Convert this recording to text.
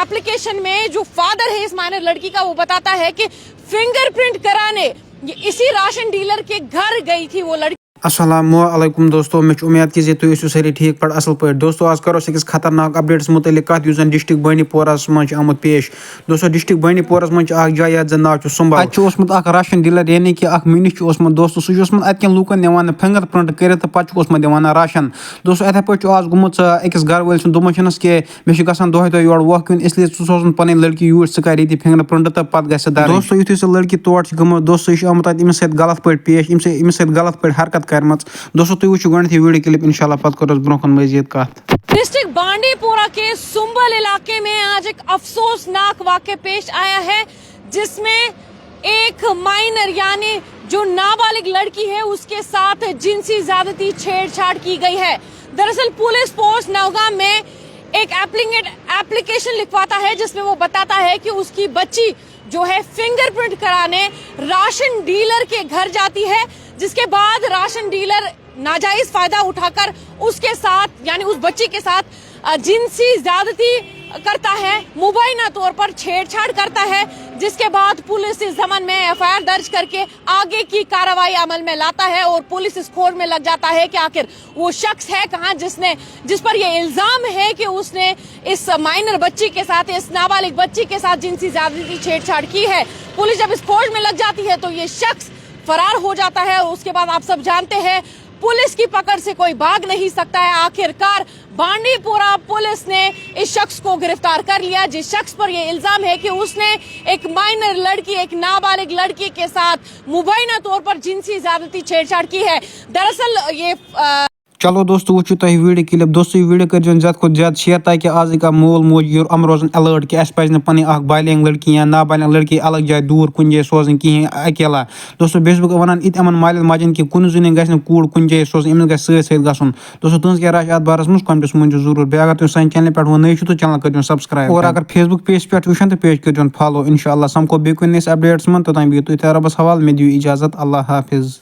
Application में जो father है इस माइनर लड़की का वो बताता है कि फिंगरप्रिंट कराने इसी राशन डीलर के घर गई थी वो लड़की। अस्सलामुअलैकुम दोस्तों, मे उम्मीद कि तुम सारी ठीक पे असल पे। दोस्तों आज करो अकिस खतरनाक अपडेट्स मुतलिक कत युस डिस्ट्रिक्ट बानीपोरस मज आमुत पेश। दोस्तों डिस्ट्रिक्ट बानीपोरस मज जाय यथ जन नाव सुंबल अत राशन डीलर यानी कि मिनिस दोस्तों सह अतकन लूकन निवान फिंगर प्रिंट कर पे दिवान राशन। दोस्तों इथे पे आज गुमुत अकिस घर वाल दोपस कि मे दोहे दह योर वह क्यों इसलिए सोजन पन लड़की यूर सह कर फिंगर प्रिंट तो पे ग दोस्तों युथु सह लड़की तोड़ गमुत दोस्तों यह आमुत अमिस गलत पे पेश अमिस गलत पे हरकत दोस्तों तुम वो वीडियो क्लिप इंशाल्लाह पत करो ब्रोह मजीद कत। डिस्ट्रिक्ट बांडीपोरा के सुंबल इलाके में आज एक अफसोसनाक वाक़या पेश आया है जिसमें एक माइनर यानी जो नाबालिग लड़की है उसके साथ जिनसी ज्यादती छेड़छाड़ की गई है। दरअसल पुलिस पोस्ट नवगाम में एक एप्लीकेशन लिखवाता है जिसमें वो बताता है कि उसकी बच्ची जो है फिंगरप्रिंट कराने राशन डीलर के घर जाती है, जिसके बाद राशन डीलर नाजायज फायदा उठाकर उसके साथ यानी उस बच्ची के साथ जिनसी ज्यादती करता है, मुबैना तौर पर छेड़छाड़ करता है, जिसके बाद पुलिस इस जमन में एफआईआर दर्ज करके आगे की कार्रवाई अमल में लाता है और पुलिस इस खोज में लग जाता है कि आखिर वो शख्स है कहाँ जिस पर ये इल्जाम है कि उसने इस माइनर बच्ची के साथ, इस नाबालिग बच्ची के साथ जिनसी ज्यादती छेड़छाड़ की है। पुलिस जब इस खोज में लग जाती है तो ये शख्स फरार हो जाता है और उसके बाद आप सब जानते हैं पुलिस की पकड़ से कोई भाग नहीं सकता है। आखिरकार बांडीपोरा पुलिस ने इस शख्स को गिरफ्तार कर लिया जिस शख्स पर यह इल्जाम है कि उसने एक माइनर लड़की, एक नाबालिग लड़की के साथ मुबैना तौर पर जिनसी ज्यादती छेड़छाड़ की है। दरअसल ये चलो दोस्तों वो तुम वीडियो क्लिप दोस्तों वीडियो कर ज्यादा खुद ज्यादा शेयर ताकि आज का मोल मोज हम रोजन अलर्ट कि अस पज पी बालिंग लड़की या नाबालिग लड़की अलग जाए दूर कुन जाए सोजन कहें अकेला। दोस्तों बेस बह वन इत मालिन माजन कि कुन जुन गु कूड़ कुन जाए सोजन अमिस ग गन। दोस्तों तुज क्या राय अत बारस मज कमेंट्स मुझे जरूर बे अगर तुम सान चैनल पे वो नई तो चैनल कर सब्सक्राइब और अगर फेसबुक पेज पे वो तो पेज कर फॉलो। इंशाल्लाह समको बे कुन अपडेट्स मन तोतान बिहु तुम रबस हवाल मे दियो इजाजत। अल्लाह हाफिज।